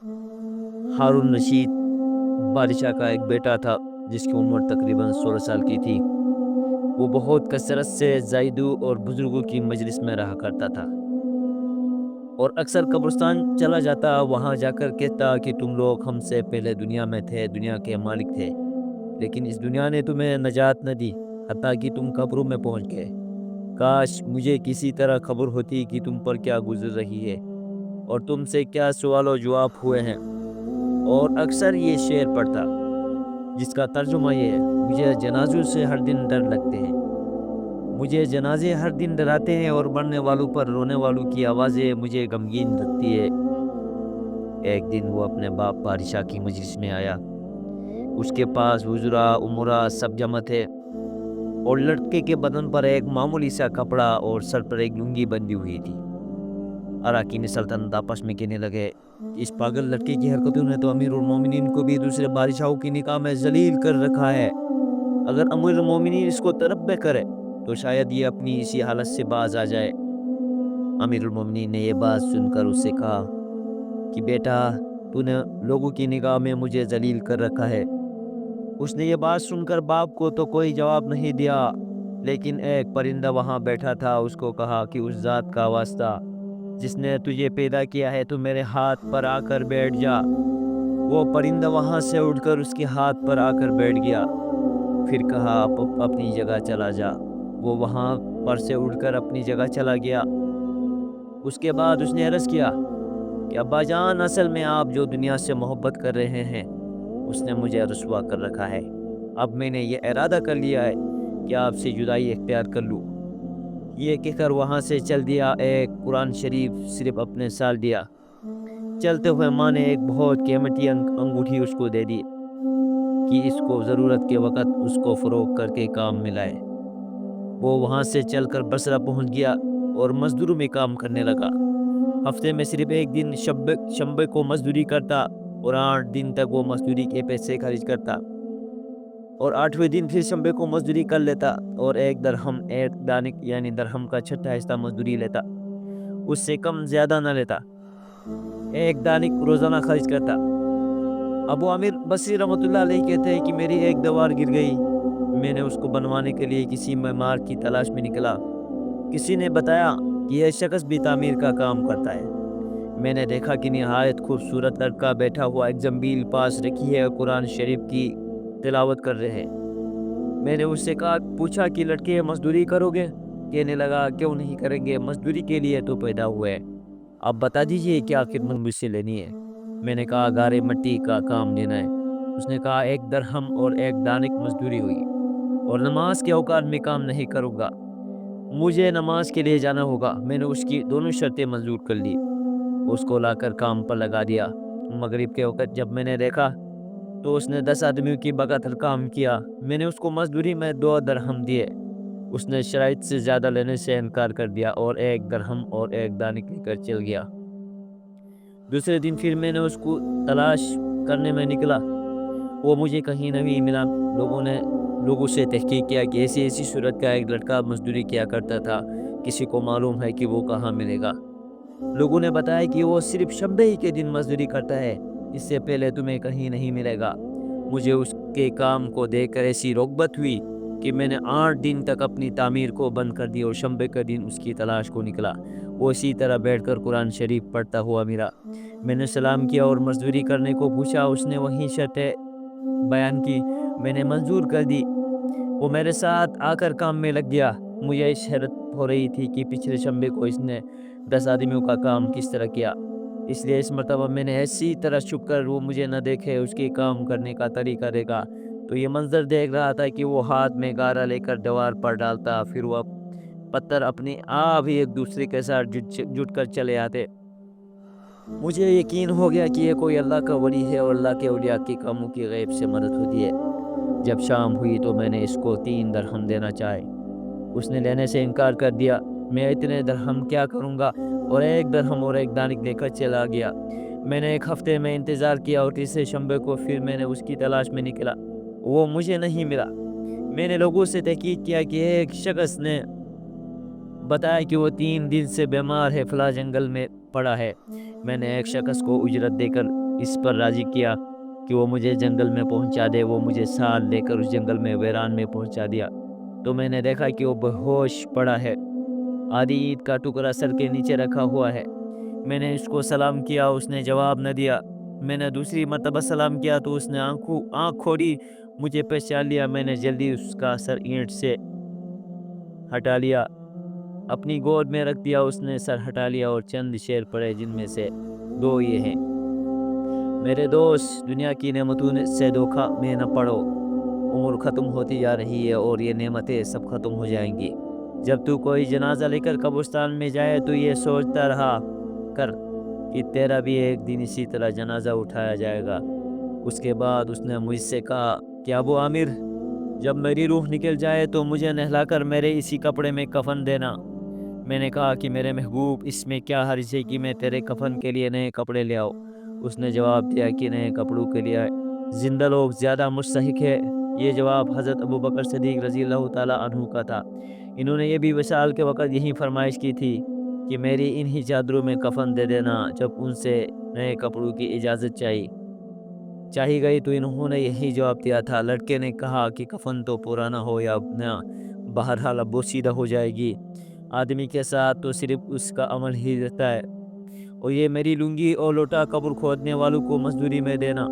ہارون رشید بادشاہ کا ایک بیٹا تھا جس کی عمر تقریباً 16 سال کی تھی۔ وہ بہت کثرت سے زائدو اور بزرگوں کی مجلس میں رہا کرتا تھا اور اکثر قبرستان چلا جاتا، وہاں جا کر کہتا کہ تم لوگ ہم سے پہلے دنیا میں تھے، دنیا کے مالک تھے، لیکن اس دنیا نے تمہیں نجات نہ دی حتیٰ کہ تم قبروں میں پہنچ گئے۔ کاش مجھے کسی طرح خبر ہوتی کہ تم پر کیا گزر رہی ہے اور تم سے کیا سوال و جواب ہوئے ہیں۔ اور اکثر یہ شعر پڑھتا جس کا ترجمہ یہ ہے: مجھے جنازوں سے ہر دن ڈر لگتے ہیں، مجھے جنازے ہر دن ڈراتے ہیں اور مرنے والوں پر رونے والوں کی آوازیں مجھے غمگین رکھتی ہے۔ ایک دن وہ اپنے باپ بادشاہ کی مجلس میں آیا۔ اس کے پاس وزراء امراء سب جمع تھے اور لڑکے کے بدن پر ایک معمولی سا کپڑا اور سر پر ایک لنگی بندھی ہوئی تھی۔ اراکین سلطنت آپس میں کہنے لگے، اس پاگل لڑکے کی حرکتوں نے تو امیر المومنین کو بھی دوسرے بادشاہوں کی نگاہ میں ذلیل کر رکھا ہے۔ اگر امیر المومنین اس کو تنبہ کرے تو شاید یہ اپنی اسی حالت سے باز آ جائے۔ امیر المومنین نے یہ بات سن کر اس سے کہا کہ بیٹا، تو نے لوگوں کی نگاہ میں مجھے ذلیل کر رکھا ہے۔ اس نے یہ بات سن کر باپ کو تو کوئی جواب نہیں دیا، لیکن ایک پرندہ وہاں بیٹھا تھا، اس کو کہا کہ اس ذات کا واسطہ جس نے تجھے پیدا کیا ہے تو میرے ہاتھ پر آ کر بیٹھ جا۔ وہ پرندہ وہاں سے اٹھ کر اس کے ہاتھ پر آ کر بیٹھ گیا، پھر کہا اپنی جگہ چلا جا۔ وہ وہاں پر سے اٹھ کر اپنی جگہ چلا گیا۔ اس کے بعد اس نے عرض کیا کہ ابا جان، اصل میں آپ جو دنیا سے محبت کر رہے ہیں اس نے مجھے رسوا کر رکھا ہے۔ اب میں نے یہ ارادہ کر لیا ہے کہ آپ سے جدائی اختیار کر لوں۔ یہ کہہ کر وہاں سے چل دیا۔ ایک قرآن شریف صرف اپنے سال دیا۔ چلتے ہوئے ماں نے ایک بہت قیمتی انگوٹھی اس کو دے دی کہ اس کو ضرورت کے وقت اس کو فروخت کر کے کام میں لائے۔ وہ وہاں سے چل کر بصرہ پہنچ گیا اور مزدوروں میں کام کرنے لگا۔ ہفتے میں صرف ایک دن شنبے کو مزدوری کرتا اور 8 دن تک وہ مزدوری کے پیسے خرچ کرتا، اور 8ویں دن پھر شنبے کو مزدوری کر لیتا اور 1 درہم، 1 دانک یعنی درہم کا 6واں حصہ مزدوری لیتا، اس سے کم زیادہ نہ لیتا۔ 1 دانک روزانہ خرچ کرتا۔ ابو عامر بصری رحمۃ اللہ علیہ کہتے ہیں کہ میری ایک دیوار گر گئی، میں نے اس کو بنوانے کے لیے کسی معمار کی تلاش میں نکلا۔ کسی نے بتایا کہ یہ شخص بھی تعمیر کا کام کرتا ہے۔ میں نے دیکھا کہ نہایت خوبصورت لڑکا بیٹھا ہوا ایک زنبیل پاس رکھی ہے اور قرآن شریف کی تلاوت کر رہے ہیں۔ میں نے اس سے پوچھا کہ لڑکے مزدوری کرو گے؟ کہنے لگا کیوں نہیں کریں گے، مزدوری کے لیے تو پیدا ہوئے، آپ بتا دیجئے کیا خدمت مجھ سے لینی ہے۔ میں نے کہا گارے مٹی کا کام لینا ہے۔ اس نے کہا 1 درہم اور 1 دانک مزدوری ہوئی، اور نماز کے اوقات میں کام نہیں کروں گا، مجھے نماز کے لیے جانا ہوگا۔ میں نے اس کی دونوں شرطیں منظور کر لی، اس کو لا کر کام پر لگا دیا۔ مغرب کے وقت جب میں نے دیکھا تو اس نے 10 آدمیوں کی بقدر کام کیا۔ میں نے اس کو مزدوری میں 2 درہم دیے۔ اس نے شرائط سے زیادہ لینے سے انکار کر دیا اور 1 درہم اور 1 دانک لے کر چل گیا۔ دوسرے دن پھر میں نے اس کو تلاش کرنے میں نکلا، وہ مجھے کہیں نہیں ملا۔ لوگوں سے تحقیق کیا کہ ایسی صورت کا ایک لڑکا مزدوری کیا کرتا تھا، کسی کو معلوم ہے کہ وہ کہاں ملے گا؟ لوگوں نے بتایا کہ وہ صرف شنبے ہی کے دن مزدوری کرتا ہے، اس سے پہلے تمہیں کہیں نہیں ملے گا۔ مجھے اس کے کام کو دیکھ کر ایسی رغبت ہوئی کہ میں نے 8 دن تک اپنی تعمیر کو بند کر دی اور شنبے کے دن اس کی تلاش کو نکلا۔ وہ اسی طرح بیٹھ کر قرآن شریف پڑھتا ہوا ملا۔ میں نے سلام کیا اور مزدوری کرنے کو پوچھا، اس نے وہی شرطیں بیان کی، میں نے منظور کر دی۔ وہ میرے ساتھ آ کر کام میں لگ گیا۔ مجھے اس حیرت ہو رہی تھی کہ پچھلے شنبے کو اس نے 10 آدمیوں کا کام کس طرح کیا، اس لیے اس مرتبہ میں نے ایسی طرح چھپ کر وہ مجھے نہ دیکھے اس کے کام کرنے کا طریقہ دیکھا تو یہ منظر دیکھ رہا تھا کہ وہ ہاتھ میں گارا لے کر دیوار پر ڈالتا، پھر وہ پتھر اپنے آپ ہی ایک دوسرے کے ساتھ جٹ کر چلے آتے۔ مجھے یقین ہو گیا کہ یہ کوئی اللہ کا ولی ہے اور اللہ کے اولیاء کے کاموں کی غیب سے مدد ہوتی ہے۔ جب شام ہوئی تو میں نے اس کو 3 درہم دینا چاہے، اس نے لینے سے انکار کر دیا۔ میں اتنے درہم کیا کروں گا، اور 1 درہم اور 1 دانک لے کر چلا گیا۔ میں نے 1 ہفتے میں انتظار کیا اور تیسرے شنبے کو پھر میں نے اس کی تلاش میں نکلا، وہ مجھے نہیں ملا۔ میں نے لوگوں سے تحقیق کیا کہ ایک شخص نے بتایا کہ وہ 3 دن سے بیمار ہے، فلاں جنگل میں پڑا ہے۔ میں نے ایک شخص کو اجرت دے کر اس پر راضی کیا کہ وہ مجھے جنگل میں پہنچا دے۔ وہ مجھے ساتھ لے کر اس جنگل میں ویران میں پہنچا دیا تو میں نے دیکھا کہ وہ بے ہوش پڑا ہے، آدھی اینٹ کا ٹکڑا سر کے نیچے رکھا ہوا ہے۔ میں نے اس کو سلام کیا، اس نے جواب نہ دیا۔ میں نے دوسری مرتبہ سلام کیا تو اس نے آنکھ کھولی، مجھے پہچان لیا۔ میں نے جلدی اس کا سر اینٹ سے ہٹا لیا، اپنی گود میں رکھ دیا۔ اس نے سر ہٹا لیا اور چند شعر پڑھے، جن میں سے دو یہ ہیں: میرے دوست، دنیا کی نعمتوں سے دھوکہ میں نہ پڑو، عمر ختم ہوتی جا رہی ہے اور یہ نعمتیں سب ختم ہو جائیں گی۔ جب تو کوئی جنازہ لے کر قبرستان میں جائے تو یہ سوچتا رہا کر کہ تیرا بھی ایک دن اسی طرح جنازہ اٹھایا جائے گا۔ اس کے بعد اس نے مجھ سے کہا کہ ابو عامر، جب میری روح نکل جائے تو مجھے نہلا کر میرے اسی کپڑے میں کفن دینا۔ میں نے کہا کہ میرے محبوب، اس میں کیا حرج ہے کہ میں تیرے کفن کے لیے نئے کپڑے لے آؤں؟ اس نے جواب دیا کہ نئے کپڑوں کے لیے زندہ لوگ زیادہ مستحق ہے۔ یہ جواب حضرت ابو بکر صدیق رضی اللہ تعالیٰ عنہ کا تھا۔ انہوں نے یہ بھی وصال کے وقت یہی فرمائش کی تھی کہ میری انہی چادروں میں کفن دے دینا۔ جب ان سے نئے کپڑوں کی اجازت چاہی گئی تو انہوں نے یہی جواب دیا تھا۔ لڑکے نے کہا کہ کفن تو پرانا ہو یا نیا، بہرحال اب بوسیدہ ہو جائے گی۔ آدمی کے ساتھ تو صرف اس کا عمل ہی رہتا ہے۔ اور یہ میری لنگی اور لوٹا قبر کھودنے والوں کو مزدوری میں دینا،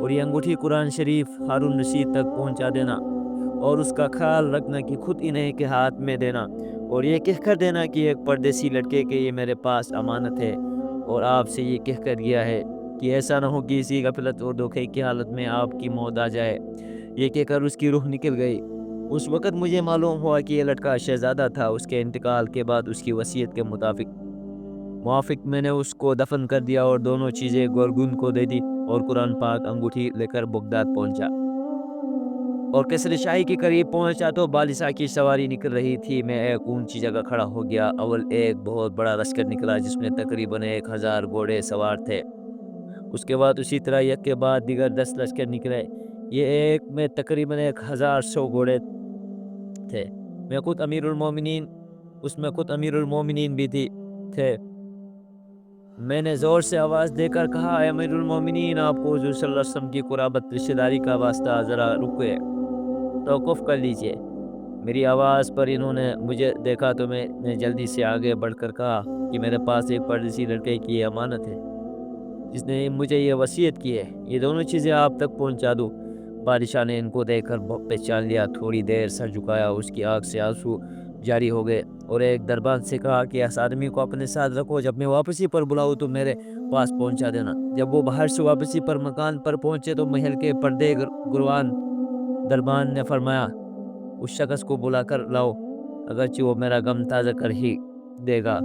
اور یہ انگوٹھی قرآن شریف ہارون رشید تک پہنچا دینا، اور اس کا خیال رکھنا کہ خود انہیں کے ہاتھ میں دینا، اور یہ کہہ کر دینا کہ ایک پردیسی لڑکے کے یہ میرے پاس امانت ہے، اور آپ سے یہ کہہ کر گیا ہے کہ ایسا نہ ہو کہ اسی غفلت اور دھوکے کی حالت میں آپ کی موت آ جائے۔ یہ کہہ کر اس کی روح نکل گئی۔ اس وقت مجھے معلوم ہوا کہ یہ لڑکا شہزادہ تھا۔ اس کے انتقال کے بعد اس کی وصیت کے موافق میں نے اس کو دفن کر دیا اور دونوں چیزیں گورگن کو دے دی، اور قرآن پاک انگوٹھی لے کر بغداد پہنچا۔ اور کسر شاہی کے قریب پہنچا تو بالسا کی سواری نکل رہی تھی۔ میں ایک اونچی جگہ کھڑا ہو گیا۔ اول ایک بہت بڑا لشکر نکلا جس میں تقریباً 1000 گھوڑے سوار تھے۔ اس کے بعد اسی طرح یک کے بعد دیگر 10 لشکر نکلے۔ یہ ایک میں تقریباً 1100 گھوڑے تھے۔ اس میں خود امیر المومنین بھی تھے۔ میں نے زور سے آواز دے کر کہا، اے امیر المومنین، آپ کو حضور صلی اللہ علیہ وسلم کی قرابت رشتہ داری کا واسطہ، ذرا رکے، توقف کر لیجئے۔ میری آواز پر انہوں نے مجھے دیکھا تو میں نے جلدی سے آگے بڑھ کر کہا کہ میرے پاس ایک پردیسی لڑکے کی یہ امانت ہے جس نے مجھے یہ وصیت کی ہے، یہ دونوں چیزیں آپ تک پہنچا دو۔ بادشاہ نے ان کو دیکھ کر پہچان لیا، تھوڑی دیر سر جھکایا، اس کی آنکھ سے آنسو جاری ہو گئے، اور ایک دربان سے کہا کہ اس آدمی کو اپنے ساتھ رکھو، جب میں واپسی پر بلاؤں تو میرے پاس پہنچا دینا۔ جب وہ باہر سے واپسی پر مکان پر پہنچے تو محل کے پردے گروان دربان نے فرمایا، اس شخص کو بلا کر لاؤ، اگرچہ وہ میرا غم تازہ کر ہی دے گا۔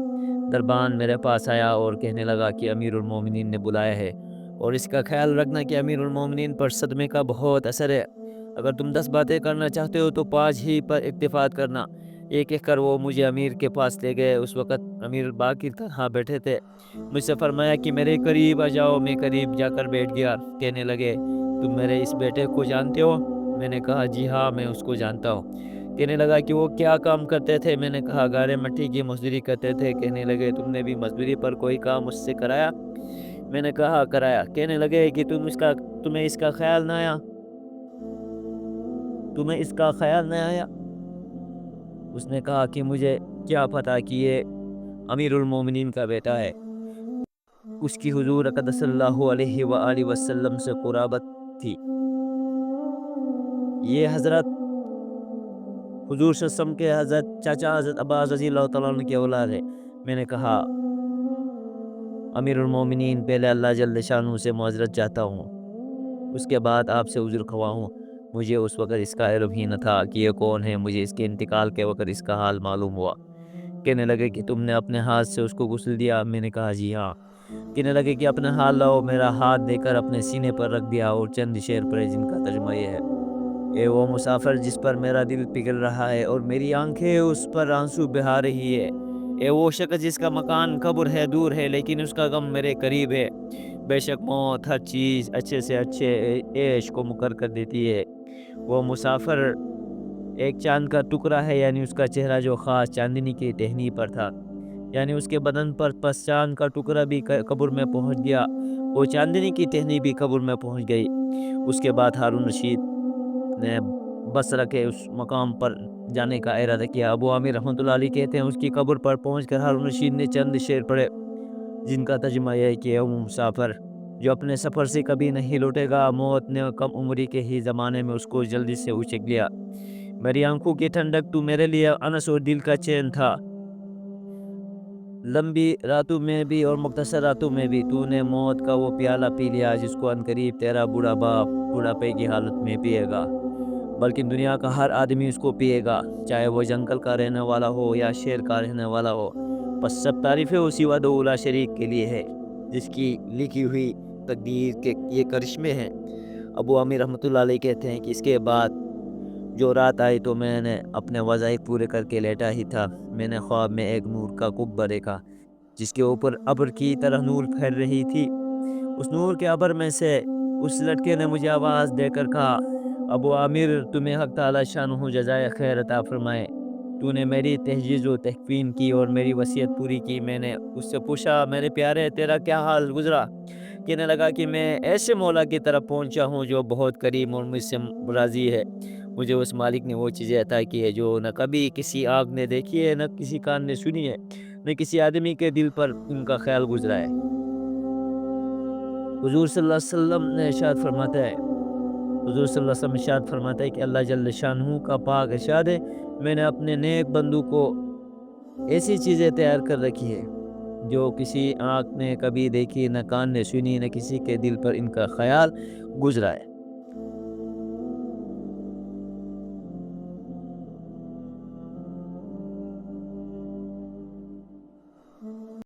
دربان میرے پاس آیا اور کہنے لگا کہ امیر المومنین نے بلایا ہے، اور اس کا خیال رکھنا کہ امیر المومنین پر صدمے کا بہت اثر ہے۔ اگر تم 10 باتیں کرنا چاہتے ہو تو 5 ہی پر اکتفا کرنا۔ یہ کہہ کر وہ مجھے امیر کے پاس لے گئے۔ اس وقت امیر باقی طرح بیٹھے تھے۔ مجھ سے فرمایا کہ میرے قریب آ جاؤ۔ میں قریب جا کر بیٹھ گیا۔ کہنے لگے، تم میرے اس بیٹے کو جانتے ہو؟ میں نے کہا، جی ہاں، میں اس کو جانتا ہوں۔ کہنے لگا کہ وہ کیا کام کرتے تھے؟ میں نے کہا، گارے مٹی کی مزدوری کرتے تھے۔ کہنے لگے، تم نے بھی مزدوری پر کوئی کام اس سے کرایا؟ میں نے کہا، کرایا۔ کہنے لگے کہ تمہیں اس کا خیال نہ آیا؟ اس نے کہا کہ مجھے کیا پتا کہ یہ امیر المومنین کا بیٹا ہے، اس کی حضور اقدس اللہ علیہ وآلہ وسلم سے قرابت تھی، یہ حضرت حضور صلی اللہ علیہ وسلم کے حضرت چاچا حضرت عباس رضی اللہ تعالیٰ عنہ کے اولاد ہے۔ میں نے کہا، امیر المومنین، پہلے اللہ جل شانہ سے معذرت چاہتا ہوں، اس کے بعد آپ سے عذر خواہ ہوں۔ مجھے اس وقت اس کا علم ہی نہ تھا کہ یہ کون ہے۔ مجھے اس کے انتقال کے وقت اس کا حال معلوم ہوا۔ کہنے لگے کہ تم نے اپنے ہاتھ سے اس کو غسل دیا؟ میں نے کہا، جی ہاں۔ کہنے لگے کہ اپنا ہاتھ لاؤ۔ میرا ہاتھ دے کر اپنے سینے پر رکھ دیا اور چند شعر پڑھے جن کا ترجمہ یہ ہے: اے وہ مسافر جس پر میرا دل پگھل رہا ہے اور میری آنکھیں اس پر آنسو بہا رہی ہے، اے وہ شخص جس کا مکان قبر ہے، دور ہے، لیکن اس کا غم میرے قریب ہے، بے شک موت ہر چیز اچھے سے اچھے عیش کو مقرر کر دیتی ہے۔ وہ مسافر ایک چاند کا ٹکڑا ہے، یعنی اس کا چہرہ جو خاص چاندنی کی ٹہنی پر تھا، یعنی اس کے بدن پر، پس چاند کا ٹکڑا بھی قبر میں پہنچ گیا۔ وہ چاندنی کی ٹہنی بھی قبر میں پہنچ گئی۔ اس کے بعد ہارون رشید نے بصرہ کے اس مقام پر جانے کا ارادہ کیا۔ ابو عامر رحمۃ اللہ علیہ کہتے ہیں اس کی قبر پر پہنچ کر ہارون رشید نے چند شعر پڑھے، جن کا ترجمہ یہ ہے کہ وہ مسافر جو اپنے سفر سے کبھی نہیں لوٹے گا، موت نے کم عمری کے ہی زمانے میں اس کو جلدی سے اچک لیا۔ میری آنکھوں کی ٹھنڈک تو میرے لیے انس اور دل کا چین تھا، لمبی راتوں میں بھی اور مختصر راتوں میں بھی تو نے موت کا وہ پیالہ پی لیا جس کو عنقریب تیرا بوڑھا باپ بوڑھاپے کی حالت میں پیے گا، بلکہ دنیا کا ہر آدمی اس کو پیے گا، چاہے وہ جنگل کا رہنے والا ہو یا شہر کا رہنے والا ہو۔ بس سب تعریفیں اسی وحدہ لا شریک کے لیے ہے جس کی لکھی ہوئی تقدیر کے یہ کرشمے ہیں۔ ابو عامر رحمۃ اللہ علیہ کہتے ہیں کہ اس کے بعد جو رات آئی تو میں نے اپنے وظائف پورے کر کے لیٹا ہی تھا، میں نے خواب میں ایک نور کا قبہ دیکھا جس کے اوپر ابر کی طرح نور پھیل رہی تھی۔ اس نور کے ابر میں سے اس لڑکے نے مجھے آواز دے کر کہا، ابو عامر تمہیں حق تعالی شانہ جزائے خیر عطا فرمائے، تو نے میری تہجیز و تکفین کی اور میری وصیت پوری کی۔ میں نے اس سے پوچھا، میرے پیارے تیرا کیا حال گزرا؟ کہنے لگا کہ میں ایسے مولا کی طرف پہنچا ہوں جو بہت کریم اور مجھ سے راضی ہے۔ مجھے اس مالک نے وہ چیزیں عطا کی ہے جو نہ کبھی کسی آنکھ نے دیکھی ہے، نہ کسی کان نے سنی ہے، نہ کسی آدمی کے دل پر ان کا خیال گزرا ہے۔ حضور صلی اللہ علیہ وسلم نے ارشاد فرماتا ہے حضور صلی اللہ علیہ وسلم ارشاد فرماتا ہے کہ اللہ جل شانہ کا پاک ارشاد ہے، میں نے اپنے نیک بندو کو ایسی چیزیں تیار کر رکھی ہے جو کسی آنکھ نے کبھی دیکھی، نہ کان نے سنی، نہ کسی کے دل پر ان کا خیال گزرا ہے۔